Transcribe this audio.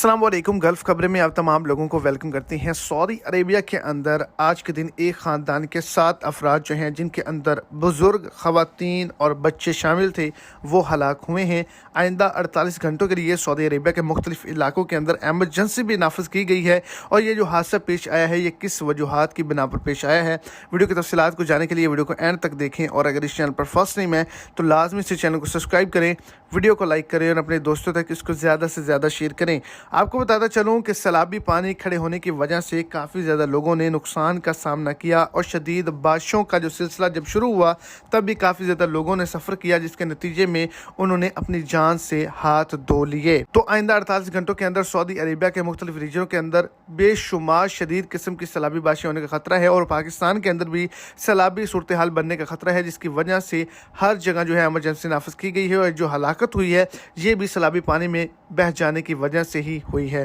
अस्सलाम वालेकुम। गल्फ़ खबरें में आप तमाम लोगों को वेलकम करती हैं। सऊदी अरेबिया के अंदर आज के दिन एक ख़ानदान के 7 अफराद जो हैं, जिनके अंदर बुज़ुर्ग, ख़वातीन और बच्चे शामिल थे, वो हलाक हुए हैं। आइंदा 48 घंटों के लिए सऊदी अरेबिया के मुख्तलिफ़ इलाकों के अंदर एमरजेंसी भी नाफिज की गई है। और ये जो हादसा पेश आया है, ये किस वजूहात की बिना पर पेश आया है, वीडियो की तफसीलात को जानने के लिए वीडियो को एंड तक देखें। और अगर इस चैनल पर फर्स्ट टाइम है तो लाजमी से चैनल को सब्सक्राइब करें, वीडियो को लाइक करें और अपने दोस्तों तक इसको ज़्यादा से ज़्यादा शेयर करें। आपको बताता चलूं कि सैलाबी पानी खड़े होने की वजह से काफ़ी ज़्यादा लोगों ने नुकसान का सामना किया और शदीद बारिशों का जो सिलसिला जब शुरू हुआ तब भी काफ़ी ज़्यादा लोगों ने सफ़र किया, जिसके नतीजे में उन्होंने अपनी जान से हाथ धो लिए। तो आइंदा 48 घंटों के अंदर सऊदी अरेबिया के मुख्तलिफ रीजनों के अंदर बेशुमार शदीद किस्म की सैलाबी बारिशें होने का खतरा है और पाकिस्तान के अंदर भी सैलाबी सूरत हाल बनने का खतरा है, जिसकी वजह से हर जगह जो है एमरजेंसी नाफिज की गई है। और जो हलाकत हुई है ये भी सैलाबी पानी में बह जाने की वजह से ही हुई है।